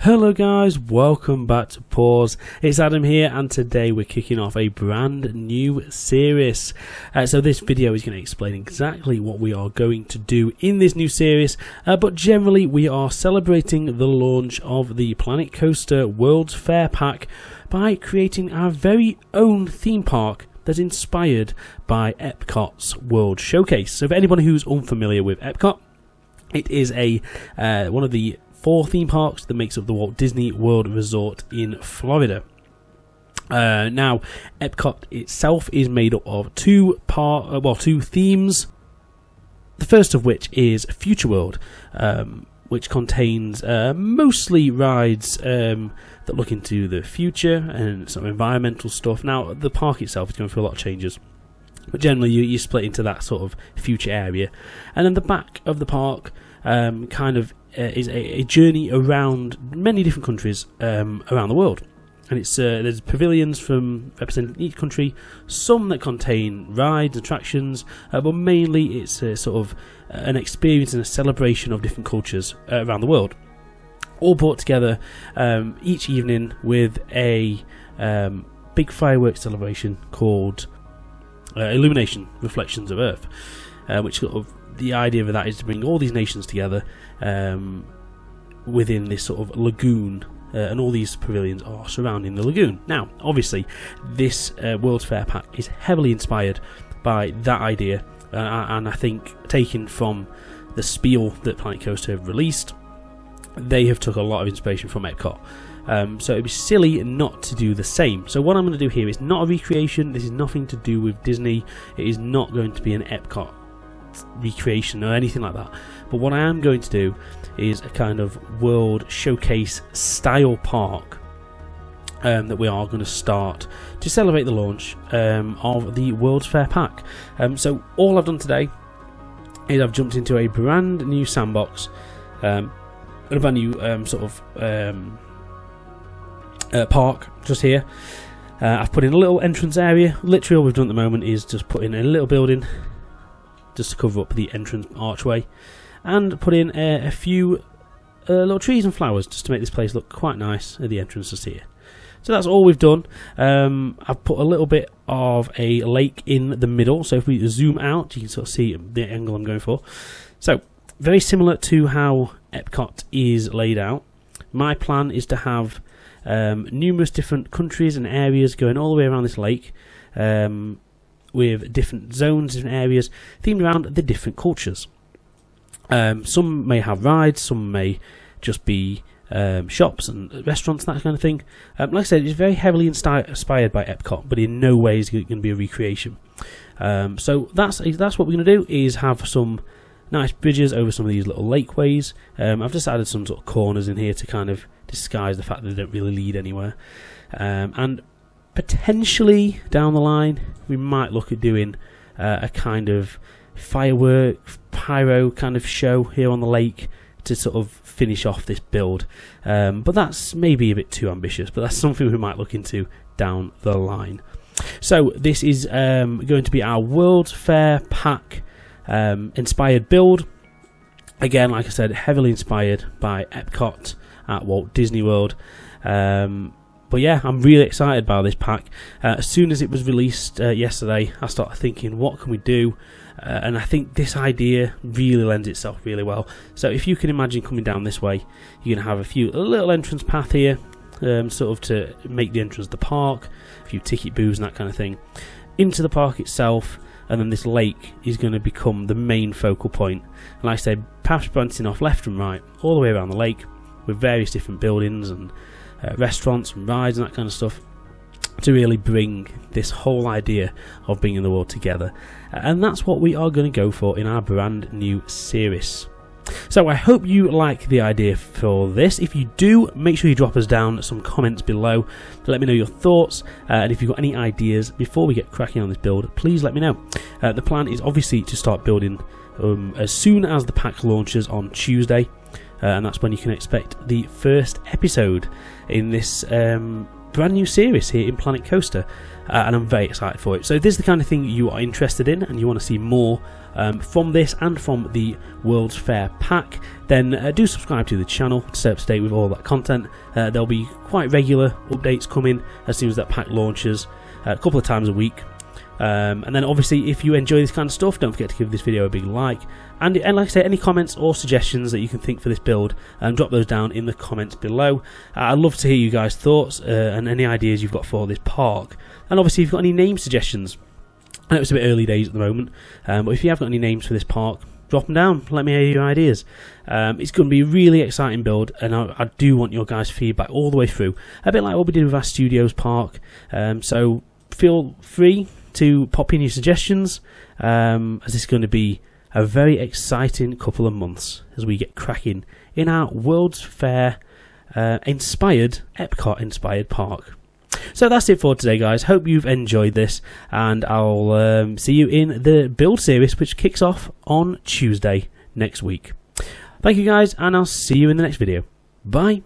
Hello guys, welcome back to Pause. It's Adam here, and today we're kicking off a brand new series. So this video is going to explain exactly what we are going to do in this new series, but generally we are celebrating the launch of the Planet Coaster World's Fair Pack by creating our very own theme park that's inspired by Epcot's World Showcase. So for anybody who's unfamiliar with Epcot, it is one of the 4 theme parks that makes up the Walt Disney World Resort in Florida. Now, Epcot itself is made up of two themes. The first of which is Future World, which contains mostly rides that look into the future and some environmental stuff. Now, the park itself is going through a lot of changes, but generally you split into that sort of future area. And then the back of the park is a journey around many different countries around the world, and there's pavilions from representing each country, some that contain rides, attractions, but mainly it's sort of an experience and a celebration of different cultures around the world, all brought together each evening with a big fireworks celebration called Illumination Reflections of Earth, which sort of the idea of that is to bring all these nations together within this sort of lagoon, and all these pavilions are surrounding the lagoon. Now, obviously, this World's Fair Pack is heavily inspired by that idea, and I think taken from the spiel that Planet Coaster have released, they have took a lot of inspiration from Epcot. So it'd be silly not to do the same. So what I'm going to do here is not a recreation. This is nothing to do with Disney. It is not going to be an Epcot recreation or anything like that, but what I am going to do is a kind of World Showcase style park that we are going to start to celebrate the launch of the World's Fair Pack. So all I've done today is I've jumped into a brand new sandbox, a brand new park just here. I've put in a little entrance area. Literally all we've done at the moment is just put in a little building just to cover up the entrance archway, and put in a few little trees and flowers just to make this place look quite nice at the entrance just here. So that's all we've done. I've put a little bit of a lake in the middle, so if we zoom out you can sort of see the angle I'm going for. So very similar to how Epcot is laid out. My plan is to have numerous different countries and areas going all the way around this lake, with different zones, different areas themed around the different cultures. Some may have rides, some may just be shops and restaurants, that kind of thing. Like I said, it's very heavily inspired by Epcot, but in no way is it going to be a recreation. So that's what we're going to do, is have some nice bridges over some of these little lakeways. I've just added some sort of corners in here to kind of disguise the fact that they don't really lead anywhere. And potentially down the line we might look at doing a kind of firework pyro kind of show here on the lake to sort of finish off this build, but that's maybe a bit too ambitious, but that's something we might look into down the line. So this is going to be our World's Fair Pack inspired build. Again, like I said, heavily inspired by Epcot at Walt Disney World. But yeah, I'm really excited about this pack. As soon as it was released yesterday, I started thinking, what can we do? And I think this idea really lends itself really well. So if you can imagine coming down this way, you're going to have a little entrance path here, sort of to make the entrance to the park, a few ticket booths and that kind of thing, into the park itself, and then this lake is going to become the main focal point. And like I said, perhaps branching off left and right, all the way around the lake, with various different buildings and restaurants and rides and that kind of stuff, to really bring this whole idea of bringing the world together. And that's what we are going to go for in our brand new series. So I hope you like the idea for this. If you do, make sure you drop us down some comments below to let me know your thoughts, and if you've got any ideas before we get cracking on this build, please let me know. The plan is obviously to start building as soon as the pack launches on Tuesday, and that's when you can expect the first episode in this brand new series here in Planet Coaster, and I'm very excited for it. So if this is the kind of thing you are interested in and you want to see more from this and from the World's Fair pack, then do subscribe to the channel to stay up to date with all that content. There'll be quite regular updates coming as soon as that pack launches, a couple of times a week. And then obviously, if you enjoy this kind of stuff, don't forget to give this video a big like, and like I say, any comments or suggestions that you can think for this build, drop those down in the comments below. I'd love to hear you guys' thoughts and any ideas you've got for this park, and obviously if you've got any name suggestions. I know it's a bit early days at the moment, but if you have got any names for this park, drop them down, let me hear your ideas. It's going to be a really exciting build, and I do want your guys' feedback all the way through, a bit like what we did with our Studios park. So feel free to pop in your suggestions, as this is going to be a very exciting couple of months as we get cracking in our World's Fair inspired, Epcot inspired park. So that's it for today, guys. Hope you've enjoyed this, and I'll see you in the build series, which kicks off on Tuesday next week. Thank you guys, and I'll see you in the next video. Bye.